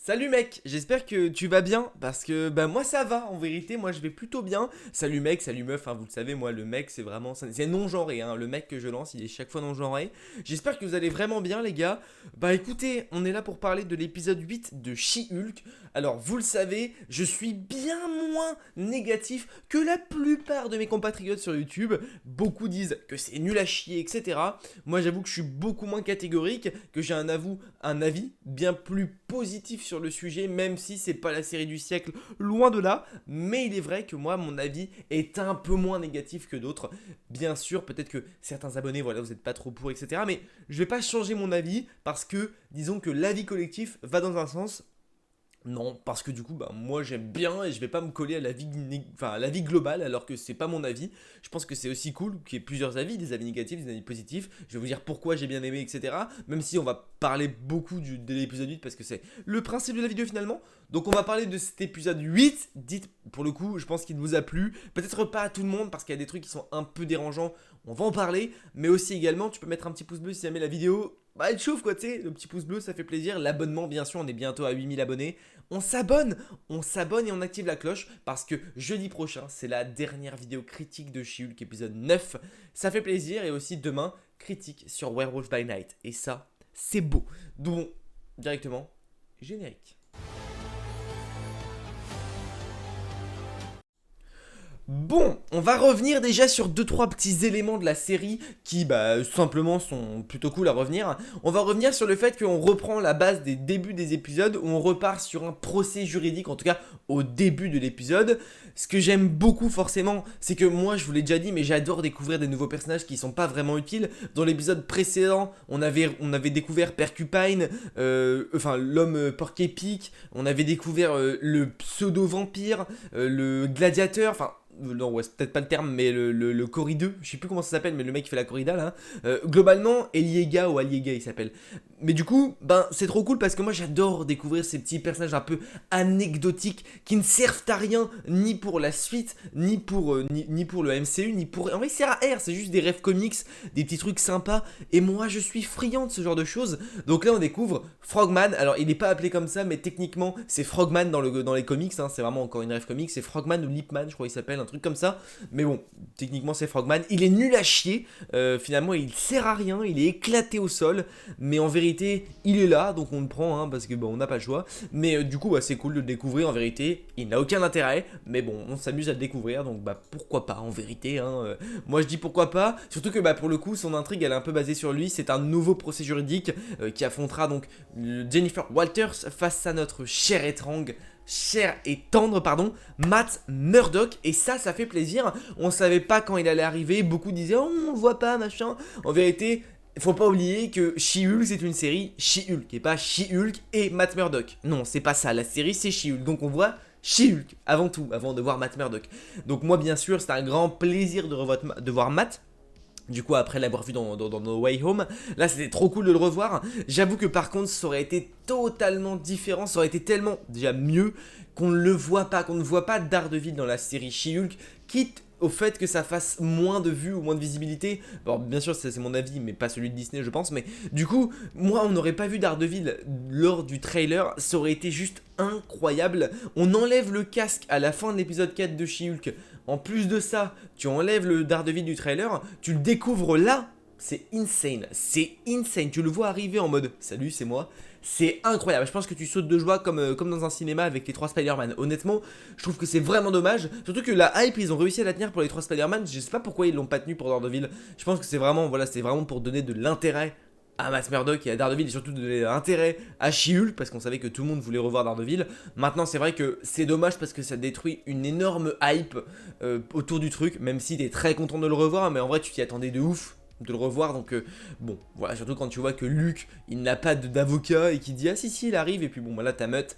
Salut mec, j'espère que tu vas bien parce que bah moi ça va en vérité, moi je vais plutôt bien. Salut mec, salut meuf, hein, vous le savez, moi le mec c'est vraiment c'est non genré, hein, le mec que je lance il est chaque fois non genré. J'espère que vous allez vraiment bien les gars. Bah écoutez, on est là pour parler de l'épisode 8 de She-Hulk. Alors vous le savez, je suis bien moins négatif que la plupart de mes compatriotes sur YouTube. Beaucoup disent que c'est nul à chier, etc. Moi j'avoue que je suis beaucoup moins catégorique, que j'ai un avis bien plus positif sur le sujet, même si c'est pas la série du siècle, loin de là. Mais il est vrai que moi, mon avis est un peu moins négatif que d'autres. Bien sûr, peut-être que certains abonnés, voilà, vous n'êtes pas trop pour, etc. Mais je vais pas changer mon avis parce que, disons que l'avis collectif va dans un sens. Non, parce que du coup, bah, moi j'aime bien et je vais pas me coller à à l'avis global alors que c'est pas mon avis. Je pense que c'est aussi cool qu'il y ait plusieurs avis, des avis négatifs, des avis positifs. Je vais vous dire pourquoi j'ai bien aimé, etc. Même si on va parler beaucoup de l'épisode 8 parce que c'est le principe de la vidéo finalement. Donc on va parler de cet épisode 8. Dites, pour le coup, je pense qu'il vous a plu. Peut-être pas à tout le monde parce qu'il y a des trucs qui sont un peu dérangeants. On va en parler. Mais aussi également, tu peux mettre un petit pouce bleu si jamais la vidéo bah, elle chauffe quoi, tu sais, le petit pouce bleu ça fait plaisir, l'abonnement bien sûr, on est bientôt à 8000 abonnés, on s'abonne et on active la cloche parce que jeudi prochain c'est la dernière vidéo critique de She-Hulk épisode 9, ça fait plaisir et aussi demain critique sur Werewolf by Night et ça c'est beau, donc directement générique. Bon, on va revenir déjà sur 2-3 petits éléments de la série qui, bah, simplement sont plutôt cool à revenir. On va revenir sur le fait qu'on reprend la base des débuts des épisodes où on repart sur un procès juridique, en tout cas au début de l'épisode. Ce que j'aime beaucoup forcément, c'est que moi, je vous l'ai déjà dit, mais j'adore découvrir des nouveaux personnages qui sont pas vraiment utiles. Dans l'épisode précédent, on avait découvert Percupine, l'homme porc-épic, on avait découvert le pseudo-vampire, le gladiateur, enfin non ouais c'est peut-être pas le terme mais le corrideux, je sais plus comment ça s'appelle mais le mec qui fait la corrida là, globalement Eliega ou Aliega il s'appelle. Mais du coup ben c'est trop cool parce que moi j'adore découvrir ces petits personnages un peu anecdotiques qui ne servent à rien ni pour la suite ni pour le MCU ni pour, en vrai c'est à R, c'est juste des rêves comics, des petits trucs sympas et moi je suis friand de ce genre de choses. Donc là on découvre Frogman, alors il n'est pas appelé comme ça mais techniquement c'est Frogman dans les comics, hein, c'est vraiment encore une rêve comics, c'est Frogman ou Lipman je crois qu'il s'appelle, un truc comme ça. Mais bon, techniquement c'est Frogman. Il est nul à chier. Finalement, il sert à rien. Il est éclaté au sol. Mais en vérité, il est là. Donc on le prend hein, parce que bon, on n'a pas le choix. Mais du coup, bah, c'est cool de le découvrir. En vérité, il n'a aucun intérêt. Mais bon, on s'amuse à le découvrir. Donc bah pourquoi pas en vérité. Hein, moi je dis pourquoi pas. Surtout que bah, pour le coup, son intrigue elle est un peu basée sur lui. C'est un nouveau procès juridique qui affrontera donc Jennifer Walters face à notre cher et tendre, pardon, Matt Murdock. Et ça fait plaisir. On savait pas quand il allait arriver. Beaucoup disaient, oh, on le voit pas, machin. En vérité, faut pas oublier que She-Hulk, c'est une série She-Hulk. Et pas She-Hulk et Matt Murdock. Non, c'est pas ça. La série, c'est She-Hulk. Donc on voit She-Hulk avant tout, avant de voir Matt Murdock. Donc moi, bien sûr, c'est un grand plaisir de voir Matt. Du coup, après l'avoir vu dans No Way Home, là c'était trop cool de le revoir. J'avoue que par contre, ça aurait été totalement différent, ça aurait été tellement déjà mieux qu'on ne le voit pas, qu'on ne voit pas Daredevil dans la série She-Hulk, quitte au fait que ça fasse moins de vues ou moins de visibilité. Alors bien sûr c'est mon avis mais pas celui de Disney je pense, mais du coup moi on n'aurait pas vu Daredevil lors du trailer, ça aurait été juste incroyable. On enlève le casque à la fin de l'épisode 4 de She-Hulk, en plus de ça tu enlèves le Daredevil du trailer, tu le découvres là. C'est insane, tu le vois arriver en mode salut c'est moi, c'est incroyable, je pense que tu sautes de joie comme dans un cinéma avec les 3 Spider-Man. Honnêtement, je trouve que c'est vraiment dommage, surtout que la hype ils ont réussi à la tenir pour les 3 Spider-Man, je sais pas pourquoi ils l'ont pas tenu pour Daredevil. Je pense que c'est vraiment, voilà, c'est vraiment pour donner de l'intérêt à Matt Murdock et à Daredevil et surtout de donner de l'intérêt à She-Hulk parce qu'on savait que tout le monde voulait revoir Daredevil. Maintenant c'est vrai que c'est dommage parce que ça détruit une énorme hype autour du truc, même si t'es très content de le revoir, mais en vrai tu t'y attendais de ouf de le revoir, donc bon voilà, surtout quand tu vois que Luke il n'a pas d'avocat et qui dit ah si il arrive, et puis bon bah là t'as Matt,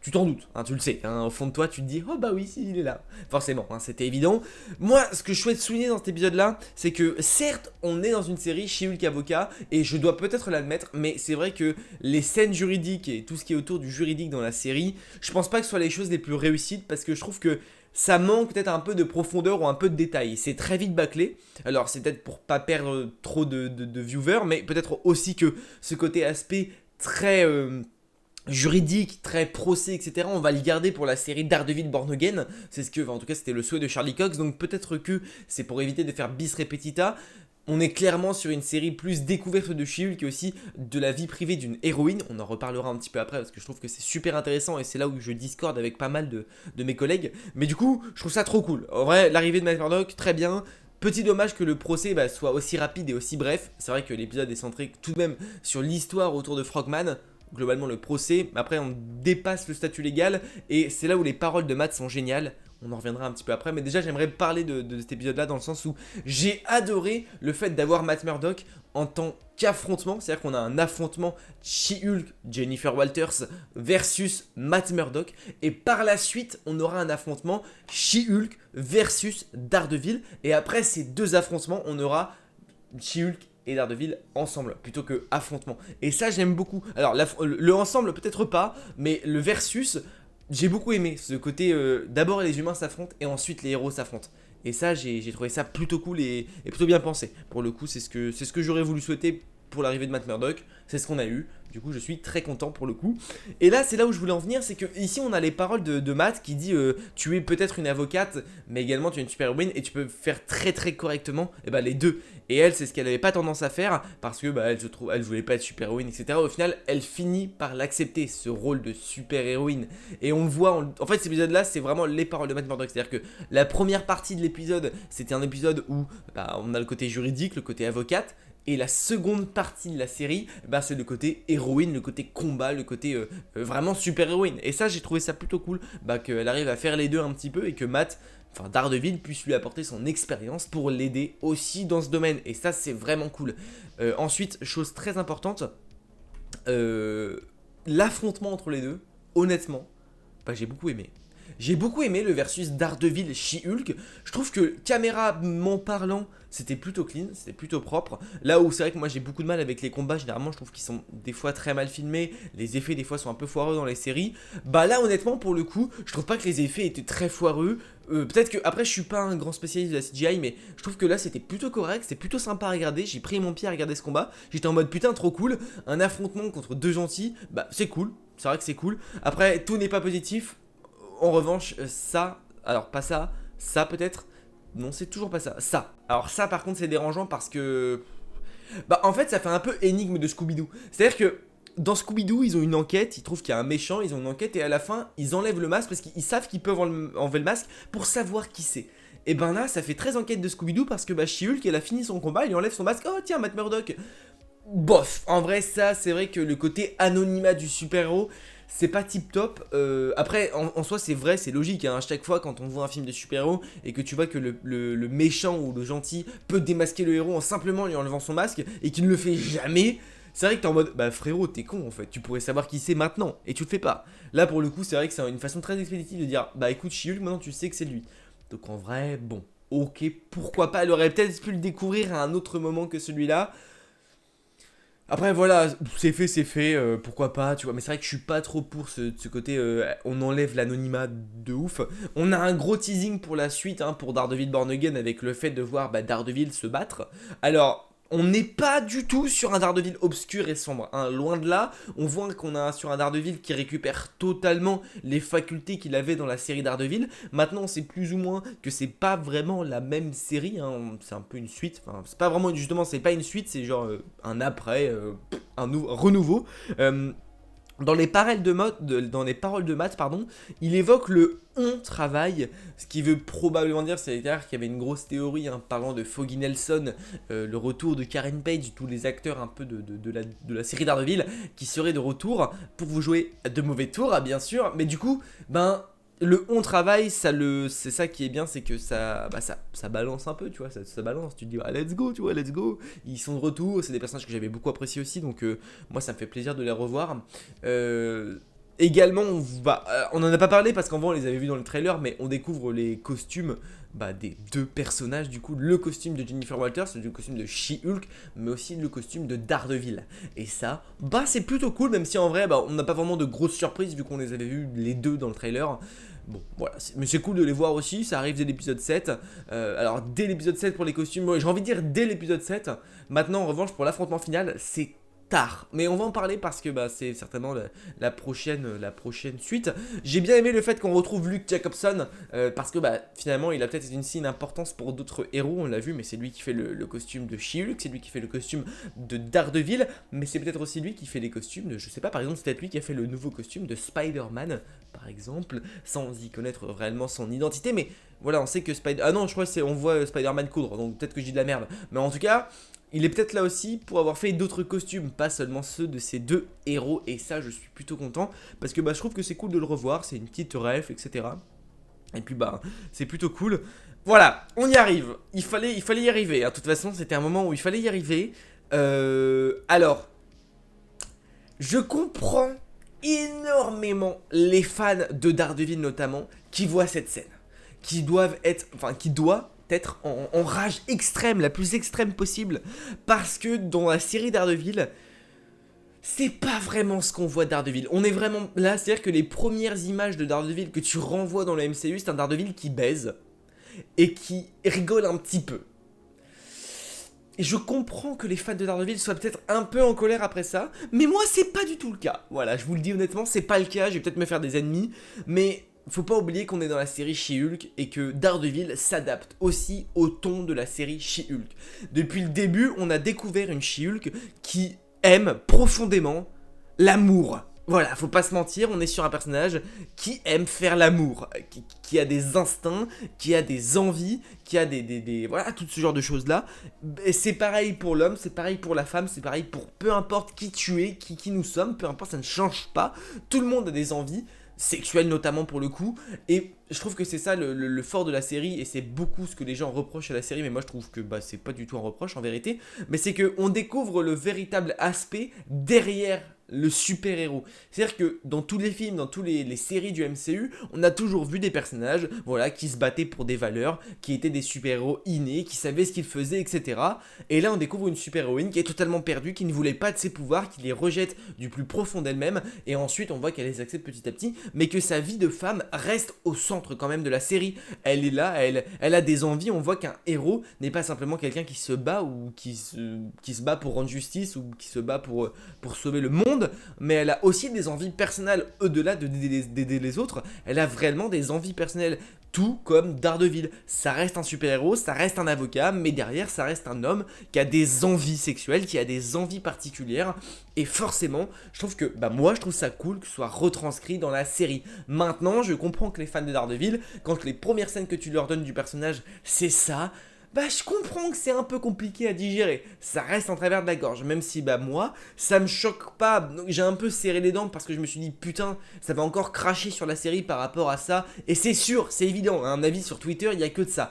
tu t'en doutes, hein, tu le sais, hein, au fond de toi tu te dis oh bah oui si il est là, forcément, hein, c'était évident. Moi ce que je souhaite souligner dans cet épisode là, c'est que certes on est dans une série She-Hulk avocat et je dois peut-être l'admettre, mais c'est vrai que les scènes juridiques et tout ce qui est autour du juridique dans la série, je pense pas que ce soit les choses les plus réussites parce que je trouve que ça manque peut-être un peu de profondeur ou un peu de détail. C'est très vite bâclé. Alors c'est peut-être pour pas perdre trop de viewers, mais peut-être aussi que ce côté aspect très juridique, très procès, etc. On va le garder pour la série Daredevil Born Again. C'est ce que, enfin, en tout cas, c'était le souhait de Charlie Cox. Donc peut-être que c'est pour éviter de faire bis repetita. On est clairement sur une série plus découverte de She-Hulk et aussi de la vie privée d'une héroïne. On en reparlera un petit peu après parce que je trouve que c'est super intéressant et c'est là où je discorde avec pas mal de mes collègues. Mais du coup, je trouve ça trop cool. En vrai, l'arrivée de Matt Murdock, très bien. Petit dommage que le procès soit aussi rapide et aussi bref. C'est vrai que l'épisode est centré tout de même sur l'histoire autour de Frogman. Globalement le procès, après on dépasse le statut légal et c'est là où les paroles de Matt sont géniales. On en reviendra un petit peu après, mais déjà j'aimerais parler de cet épisode là dans le sens où j'ai adoré le fait d'avoir Matt Murdock en tant qu'affrontement, c'est à dire qu'on a un affrontement She-Hulk, Jennifer Walters versus Matt Murdock et par la suite on aura un affrontement She-Hulk versus Daredevil et après ces deux affrontements on aura She-Hulk et Daredevil ensemble plutôt que affrontement. Et ça j'aime beaucoup. Alors le ensemble peut-être pas, mais le versus j'ai beaucoup aimé ce côté d'abord les humains s'affrontent et ensuite les héros s'affrontent. Et ça j'ai trouvé ça plutôt cool et plutôt bien pensé. Pour le coup c'est ce que j'aurais voulu souhaiter pour l'arrivée de Matt Murdock, c'est ce qu'on a eu. Du coup je suis très content pour le coup. Et là c'est là où je voulais en venir, c'est que ici on a les paroles de Matt qui dit tu es peut-être une avocate mais également tu es une super héroïne et tu peux faire très très correctement les deux. Et elle c'est ce qu'elle avait pas tendance à faire parce que elle voulait pas être super héroïne etc. Au final elle finit par l'accepter ce rôle de super héroïne. Et on le voit, en fait cet épisode là c'est vraiment les paroles de Matt Murdock. C'est à dire que la première partie de l'épisode c'était un épisode où on a le côté juridique, le côté avocate. Et la seconde partie de la série, c'est le côté héroïne, le côté combat, le côté vraiment super héroïne. Et ça, j'ai trouvé ça plutôt cool, qu'elle arrive à faire les deux un petit peu et que Daredevil puisse lui apporter son expérience pour l'aider aussi dans ce domaine. Et ça, c'est vraiment cool. Ensuite, chose très importante, l'affrontement entre les deux, honnêtement, j'ai beaucoup aimé. J'ai beaucoup aimé le versus Daredevil She-Hulk. Je trouve que caméraman parlant, c'était plutôt clean, c'était plutôt propre. Là où c'est vrai que moi j'ai beaucoup de mal avec les combats, généralement je trouve qu'ils sont des fois très mal filmés. Les effets des fois sont un peu foireux dans les séries. Là honnêtement pour le coup, je trouve pas que les effets étaient très foireux. Peut-être que après je suis pas un grand spécialiste de la CGI, mais je trouve que là c'était plutôt correct, c'était plutôt sympa à regarder. J'ai pris mon pied à regarder ce combat. J'étais en mode putain trop cool. Un affrontement contre deux gentils, c'est cool. C'est vrai que c'est cool. Après tout n'est pas positif. En revanche, alors pas ça, ça peut-être, non c'est toujours pas ça, ça. Alors ça par contre c'est dérangeant parce que, en fait ça fait un peu énigme de Scooby-Doo. C'est-à-dire que dans Scooby-Doo ils ont une enquête, ils trouvent qu'il y a un méchant, ils ont une enquête et à la fin ils enlèvent le masque parce qu'ils savent qu'ils peuvent enlever le masque pour savoir qui c'est. Et là ça fait très enquête de Scooby-Doo parce que She-Hulk elle a fini son combat, il enlève son masque, oh tiens Matt Murdock. Bof, en vrai ça c'est vrai que le côté anonymat du super-héros c'est pas tip top. Après en soi c'est vrai, c'est logique à chaque fois quand on voit un film de super-héros et que tu vois que le méchant ou le gentil peut démasquer le héros en simplement lui enlevant son masque et qu'il ne le fait jamais. C'est vrai que t'es en mode frérot t'es con en fait, tu pourrais savoir qui c'est maintenant et tu le fais pas. Là pour le coup c'est vrai que c'est une façon très expéditive de dire écoute She-Hulk maintenant tu sais que c'est lui. Donc en vrai bon ok pourquoi pas, elle aurait peut-être pu le découvrir à un autre moment que celui-là. Après voilà, c'est fait, pourquoi pas, tu vois, mais c'est vrai que je suis pas trop pour ce côté, on enlève l'anonymat de ouf. On a un gros teasing pour la suite, pour Daredevil Born Again avec le fait de voir Daredevil se battre. Alors, on n'est pas du tout sur un Daredevil obscur et sombre, loin de là. On voit qu'on a sur un Daredevil qui récupère totalement les facultés qu'il avait dans la série Daredevil. Maintenant, on sait plus ou moins que c'est pas vraiment la même série, c'est un peu une suite. Enfin, c'est pas vraiment, justement, c'est pas une suite, c'est genre un après, un renouveau. Dans les paroles de Matt, il évoque le on travail, ce qui veut probablement dire, c'est-à-dire qu'il y avait une grosse théorie parlant de Foggy Nelson, le retour de Karen Page, tous les acteurs un peu de la série Daredevil qui seraient de retour pour vous jouer de mauvais tours, bien sûr, mais du coup, le on travail, c'est ça qui est bien, c'est que ça balance un peu, tu vois, ça balance, tu te dis let's go, tu vois, let's go, ils sont de retour, c'est des personnages que j'avais beaucoup appréciés aussi, donc moi ça me fait plaisir de les revoir. Également, on en a pas parlé parce qu'en vrai on les avait vus dans le trailer, mais on découvre les costumes des deux personnages, du coup le costume de Jennifer Walters, le costume de She-Hulk, mais aussi le costume de Daredevil. Et ça, c'est plutôt cool, même si en vrai on n'a pas vraiment de grosses surprises vu qu'on les avait vus les deux dans le trailer. Bon, voilà, mais c'est cool de les voir aussi, ça arrive dès l'épisode 7. Alors, dès l'épisode 7 pour les costumes, j'ai envie de dire dès l'épisode 7. Maintenant, en revanche, pour l'affrontement final, c'est tard. Mais on va en parler parce que c'est certainement la prochaine suite. J'ai bien aimé le fait qu'on retrouve Luke Jacobson parce que finalement il a peut-être une importance pour d'autres héros, on l'a vu, mais c'est lui qui fait le costume de She-Hulk, c'est lui qui fait le costume de Daredevil, mais c'est peut-être aussi lui qui fait les costumes de, je sais pas, par exemple c'est peut-être lui qui a fait le nouveau costume de Spider-Man, par exemple, sans y connaître réellement son identité, mais voilà, on sait que Ah non, je crois que on voit Spider-Man coudre, donc peut-être que je dis de la merde, mais en tout cas... Il est peut-être là aussi pour avoir fait d'autres costumes, pas seulement ceux de ces deux héros, et ça je suis plutôt content, parce que je trouve que c'est cool de le revoir, c'est une petite ref, etc. Et puis c'est plutôt cool. Voilà, on y arrive, il fallait y arriver, de toute façon c'était un moment où il fallait y arriver. Alors, je comprends énormément les fans de Daredevil notamment, qui voient cette scène, qui doit être en rage extrême, la plus extrême possible, parce que dans la série Daredevil, c'est pas vraiment ce qu'on voit de Daredevil. On est vraiment là, c'est-à-dire que les premières images de Daredevil que tu renvoies dans le MCU, c'est un Daredevil qui baise et qui rigole un petit peu. Et je comprends que les fans de Daredevil soient peut-être un peu en colère après ça, mais moi c'est pas du tout le cas. Voilà, je vous le dis honnêtement, c'est pas le cas, je vais peut-être me faire des ennemis, mais... Faut pas oublier qu'on est dans la série She-Hulk et que Daredevil s'adapte aussi au ton de la série She-Hulk. Depuis le début, on a découvert une She-Hulk qui aime profondément l'amour. Voilà, faut pas se mentir, on est sur un personnage qui aime faire l'amour, qui a des instincts, qui a des envies, qui a voilà, tout ce genre de choses-là. Et c'est pareil pour l'homme, c'est pareil pour la femme, c'est pareil pour peu importe qui tu es, qui nous sommes, peu importe, ça ne change pas. Tout le monde a des envies, sexuelle notamment pour le coup, et je trouve que c'est ça le fort de la série, et c'est beaucoup ce que les gens reprochent à la série, mais moi je trouve que c'est pas du tout un reproche en vérité, mais c'est qu'on découvre le véritable aspect derrière le super-héros. C'est-à-dire que dans tous les films, dans toutes les séries du MCU, on a toujours vu des personnages, voilà, qui se battaient pour des valeurs, qui étaient des super-héros innés, qui savaient ce qu'ils faisaient, etc. Et là on découvre une super-héroïne qui est totalement perdue, qui ne voulait pas de ses pouvoirs, qui les rejette du plus profond d'elle-même, et ensuite on voit qu'elle les accepte petit à petit, mais que sa vie de femme reste au centre quand même de la série. Elle est là, elle a des envies, on voit qu'un héros n'est pas simplement quelqu'un qui se bat, ou qui se bat pour rendre justice, ou qui se bat pour sauver le monde, mais elle a aussi des envies personnelles au-delà d'aider les autres. Elle a vraiment des envies personnelles, tout comme Daredevil. Ça reste un super-héros, ça reste un avocat, mais derrière ça reste un homme qui a des envies sexuelles, qui a des envies particulières, et forcément je trouve que moi je trouve ça cool que ce soit retranscrit dans la série. Maintenant je comprends que les fans de Daredevil, quand les premières scènes que tu leur donnes du personnage c'est ça, je comprends que c'est un peu compliqué à digérer. Ça reste en travers de la gorge, même si moi, ça me choque pas. Donc, j'ai un peu serré les dents parce que je me suis dit putain, ça va encore cracher sur la série par rapport à ça. Et c'est sûr, c'est évident, un avis sur Twitter, il y a que de ça.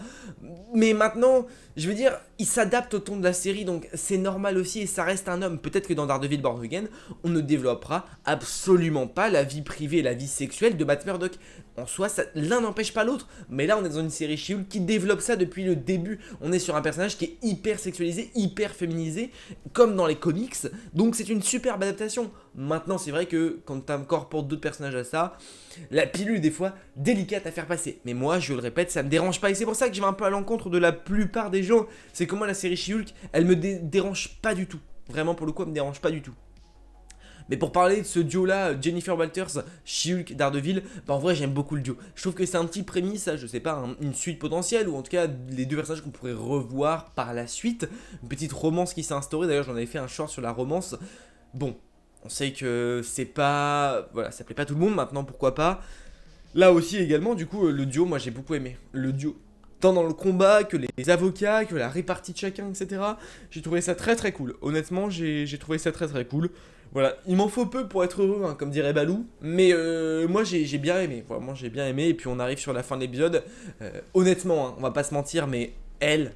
Mais maintenant, je veux dire, il s'adapte au ton de la série, donc c'est normal aussi, et ça reste un homme. Peut-être que dans Daredevil Born Again, on ne développera absolument pas la vie privée et la vie sexuelle de Matt Murdock. En soi, l'un n'empêche pas l'autre, mais là on est dans une série She-Hulk qui développe ça depuis le début. On est sur un personnage qui est hyper sexualisé, hyper féminisé, comme dans les comics, donc c'est une superbe adaptation. Maintenant c'est vrai que quand tu incorpores d'autres personnages à ça, la pilule des fois délicate à faire passer. Mais moi je le répète, ça me dérange pas, et c'est pour ça que je vais un peu à l'encontre de la plupart des gens. C'est que moi la série She-Hulk, elle me dérange pas du tout. Vraiment pour le coup elle me dérange pas du tout. Mais pour parler de ce duo-là, Jennifer Walters, She-Hulk, Daredevil, en vrai j'aime beaucoup le duo. Je trouve que c'est un petit prémisse, je sais pas, une suite potentielle, ou en tout cas les deux personnages qu'on pourrait revoir par la suite. Une petite romance qui s'est instaurée, d'ailleurs j'en avais fait un short sur la romance. Bon, on sait que c'est pas... Voilà, ça plaît pas tout le monde, maintenant pourquoi pas. Là aussi également, du coup, le duo, moi j'ai beaucoup aimé. Le duo, tant dans le combat que les avocats, que la répartie de chacun, etc. J'ai trouvé ça très très cool. Honnêtement, j'ai trouvé ça très très cool. Voilà, il m'en faut peu pour être heureux, comme dirait Balou. Mais moi j'ai bien aimé, vraiment j'ai bien aimé. Et puis on arrive sur la fin de l'épisode. Honnêtement, on va pas se mentir, mais elle,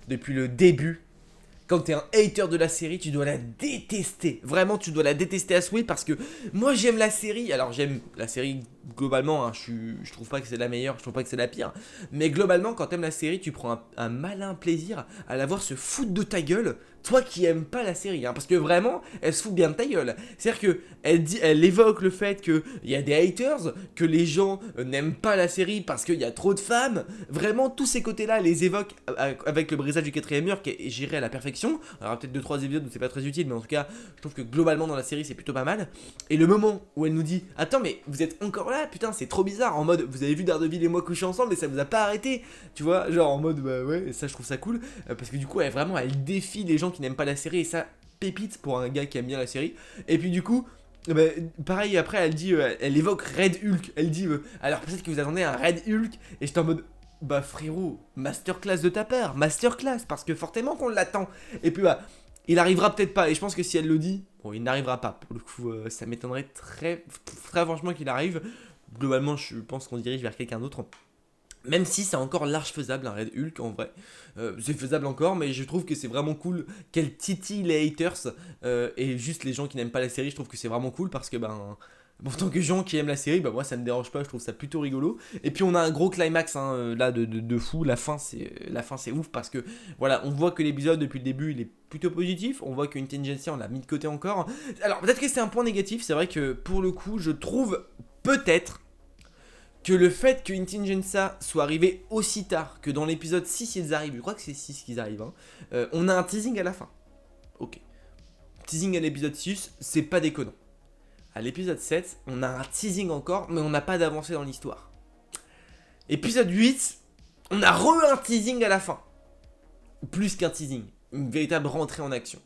depuis le début, quand t'es un hater de la série, tu dois la détester. Vraiment, tu dois la détester à souhait, parce que moi j'aime la série. Alors j'aime la série globalement, je trouve pas que c'est la meilleure, je trouve pas que c'est la pire. Mais globalement, quand t'aimes la série, tu prends un malin plaisir à la voir se foutre de ta gueule toi qui aimes pas la série, hein, parce que vraiment, elle se fout bien de ta gueule. C'est-à-dire que elle évoque le fait qu'il y a des haters, que les gens n'aiment pas la série parce qu'il y a trop de femmes. Vraiment, tous ces côtés-là, elle les évoque avec le brisage du quatrième mur qui est géré à la perfection. Alors, peut-être 2-3 épisodes où c'est pas très utile, mais en tout cas, je trouve que globalement dans la série, c'est plutôt pas mal. Et le moment où elle nous dit attends, mais vous êtes encore là, putain, c'est trop bizarre. En mode, vous avez vu Daredevil et moi coucher ensemble, et ça vous a pas arrêté, tu vois, genre en mode bah ouais, et ça je trouve ça cool, parce que du coup, elle défie les gens qui n'aiment pas la série, et ça, pépite pour un gars qui aime bien la série. Et puis du coup, bah, pareil, après elle dit, elle évoque Red Hulk, elle dit alors peut-être que vous attendez un Red Hulk, et j'étais en mode bah frérot, masterclass de ta part, masterclass, parce que fortement qu'on l'attend. Et puis bah, il arrivera peut-être pas, et je pense que si elle le dit, bon, il n'arrivera pas. Pour le coup, ça m'étonnerait très franchement qu'il arrive. Globalement, je pense qu'on se dirige vers quelqu'un d'autre. Même si c'est encore large faisable, un Red Hulk en vrai. C'est faisable encore, mais je trouve que c'est vraiment cool qu'elle titille les haters et juste les gens qui n'aiment pas la série. Je trouve que c'est vraiment cool parce que, ben, en tant que gens qui aiment la série, bah moi ça me dérange pas, je trouve ça plutôt rigolo. Et puis on a un gros climax hein, là de fou. La fin c'est ouf parce que voilà, on voit que l'épisode depuis le début il est plutôt positif. On voit qu'Intelligentsia on l'a mis de côté encore. Alors peut-être que c'est un point négatif, c'est vrai que pour le coup je trouve peut-être que le fait que Intelligentsia soit arrivé aussi tard que dans l'épisode 6 ils arrivent, je crois que c'est 6 qu'ils arrivent, hein, on a un teasing à la fin. Ok. Teasing à l'épisode 6, c'est pas déconnant. À l'épisode 7, on a un teasing encore, mais on n'a pas d'avancée dans l'histoire. Épisode 8, on a un teasing à la fin. Plus qu'un teasing, une véritable rentrée en action.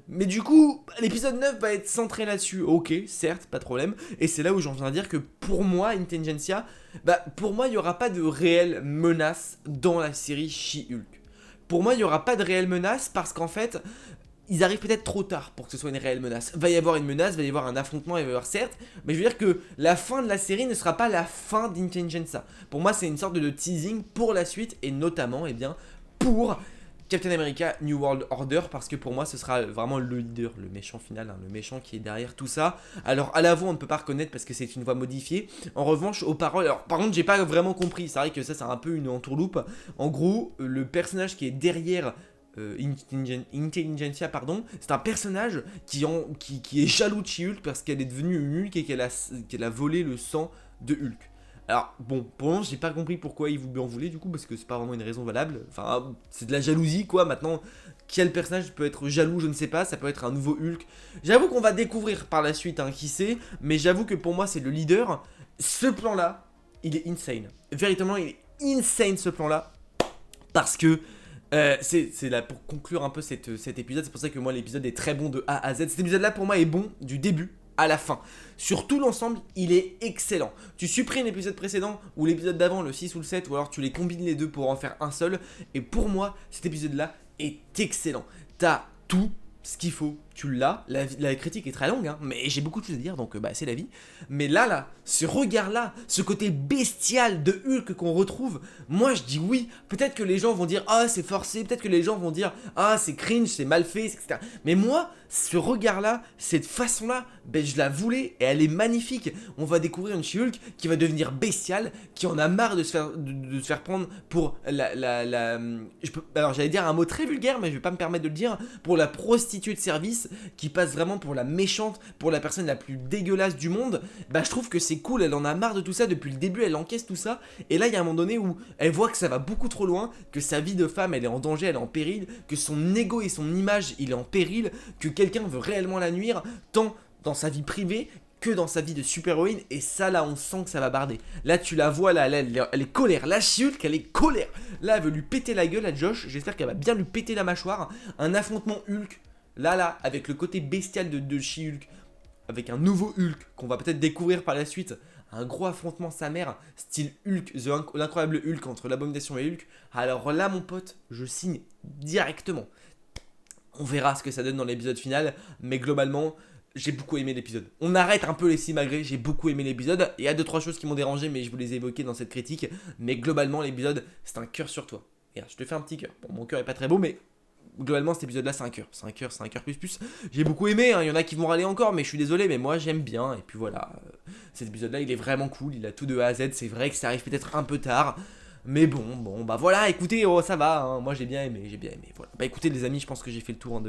Mais du coup, l'épisode 9 va être centré là-dessus. Ok, certes, pas de problème. Et c'est là où j'en viens à dire que pour moi, Intelligentsia, bah pour moi, il n'y aura pas de réelle menace dans la série She-Hulk. Pour moi, il n'y aura pas de réelle menace parce qu'en fait, ils arrivent peut-être trop tard pour que ce soit une réelle menace. Va y avoir une menace, va y avoir un affrontement, il va y avoir certes, mais je veux dire que la fin de la série ne sera pas la fin d'Intelligentsia. Pour moi, c'est une sorte de teasing pour la suite et notamment, eh bien, pour Captain America New World Order, parce que pour moi ce sera vraiment le leader, le méchant final, hein, le méchant qui est derrière tout ça. Alors à la voix on ne peut pas reconnaître parce que c'est une voix modifiée. En revanche aux paroles, alors par contre j'ai pas vraiment compris, c'est vrai que ça c'est un peu une entourloupe. En gros le personnage qui est derrière Intelligentsia, pardon, c'est un personnage qui est jaloux de She-Hulk parce qu'elle est devenue une Hulk et qu'elle a volé le sang de Hulk. Alors bon, pour le moment j'ai pas compris pourquoi il vous en voulait du coup, parce que c'est pas vraiment une raison valable. Enfin, c'est de la jalousie quoi. Maintenant, quel personnage peut être jaloux, je ne sais pas. Ça peut être un nouveau Hulk. J'avoue qu'on va découvrir par la suite, hein, qui c'est. Mais j'avoue que pour moi c'est le leader. Ce plan là, il est insane. Véritablement, il est insane ce plan là. Parce que c'est là pour conclure un peu cet épisode. C'est pour ça que moi l'épisode est très bon de A à Z. Cet épisode là pour moi est bon du début à la fin. Sur tout l'ensemble, il est excellent. Tu supprimes l'épisode précédent ou l'épisode d'avant, le 6 ou le 7, ou alors tu les combines les deux pour en faire un seul. Et pour moi, cet épisode-là est excellent. T'as tout ce qu'il faut, tu l'as. La critique est très longue, hein, mais j'ai beaucoup de choses à dire, donc bah, c'est la vie. Mais là, ce regard-là, ce côté bestial de Hulk qu'on retrouve, moi je dis oui. Peut-être que les gens vont dire ah c'est forcé, peut-être que les gens vont dire ah c'est cringe, c'est mal fait, etc. Mais moi, ce regard-là, cette façon-là, ben, je la voulais et elle est magnifique. On va découvrir une She-Hulk qui va devenir bestiale, qui en a marre de se faire prendre pour alors j'allais dire un mot très vulgaire, mais je vais pas me permettre de le dire, pour la prostituée de service, qui passe vraiment pour la méchante, pour la personne la plus dégueulasse du monde. Bah je trouve que c'est cool, elle en a marre de tout ça, depuis le début elle encaisse tout ça, et là il y a un moment donné où elle voit que ça va beaucoup trop loin, que sa vie de femme elle est en danger, elle est en péril, que son ego et son image il est en péril, que quelqu'un veut réellement la nuire, tant dans sa vie privée que dans sa vie de super-héroïne, et ça là on sent que ça va barder. Là tu la vois là, elle est colère, la She-Hulk elle est colère. Là elle veut lui péter la gueule à Josh, j'espère qu'elle va bien lui péter la mâchoire. Un affrontement Hulk, là, avec le côté bestial de She-Hulk, avec un nouveau Hulk qu'on va peut-être découvrir par la suite, un gros affrontement sa mère, style Hulk, l'incroyable Hulk entre l'Abomination et Hulk. Alors là mon pote, je signe directement. On verra ce que ça donne dans l'épisode final, mais globalement, j'ai beaucoup aimé l'épisode. On arrête un peu les simagrées, j'ai beaucoup aimé l'épisode. Il y a 2-3 choses qui m'ont dérangé, mais je vous les ai évoquées dans cette critique. Mais globalement, l'épisode, c'est un cœur sur toi. Et je te fais un petit cœur. Bon, mon cœur est pas très beau, mais globalement, cet épisode-là, c'est un cœur. C'est un cœur plus. J'ai beaucoup aimé, hein. Il y en a qui vont râler encore, mais je suis désolé, mais moi, j'aime bien. Et puis voilà, cet épisode-là, il est vraiment cool. Il a tout de A à Z. C'est vrai que ça arrive peut-être un peu tard. Mais bon, bah voilà, écoutez, oh, ça va, hein, moi j'ai bien aimé, voilà. Bah écoutez les amis, je pense que j'ai fait le tour hein,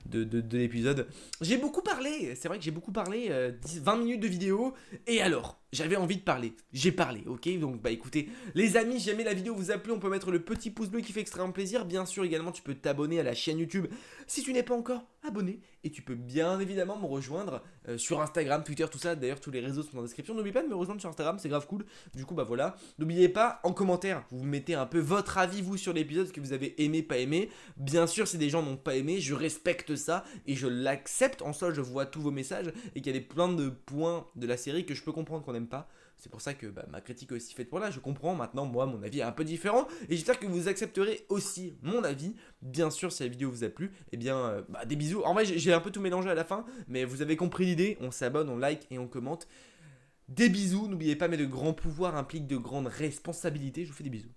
de l'épisode. J'ai beaucoup parlé, c'est vrai que j'ai beaucoup parlé, 20 minutes de vidéo, et alors j'avais envie de parler, j'ai parlé, ok. Donc bah écoutez, les amis, si jamais la vidéo vous a plu, on peut mettre le petit pouce bleu qui fait extrêmement plaisir. Bien sûr, également, tu peux t'abonner à la chaîne YouTube si tu n'es pas encore abonné. Et tu peux bien évidemment me rejoindre sur Instagram, Twitter, tout ça. D'ailleurs, tous les réseaux sont dans la description. N'oublie pas de me rejoindre sur Instagram, c'est grave cool. Du coup, bah voilà. N'oubliez pas, en commentaire, vous mettez un peu votre avis, vous, sur l'épisode, ce que vous avez aimé, pas aimé. Bien sûr, si des gens n'ont pas aimé, je respecte ça et je l'accepte. En soi, je vois tous vos messages et qu'il y a plein de points de la série que je peux comprendre qu'on n'aime pas. C'est pour ça que bah, ma critique est aussi faite pour là. Je comprends maintenant, moi, mon avis est un peu différent. Et j'espère que vous accepterez aussi mon avis. Bien sûr, si la vidéo vous a plu, eh bien, bah, des bisous. En vrai, j'ai un peu tout mélangé à la fin, mais vous avez compris l'idée. On s'abonne, on like et on commente. Des bisous. N'oubliez pas, mais de grands pouvoirs impliquent de grandes responsabilités. Je vous fais des bisous.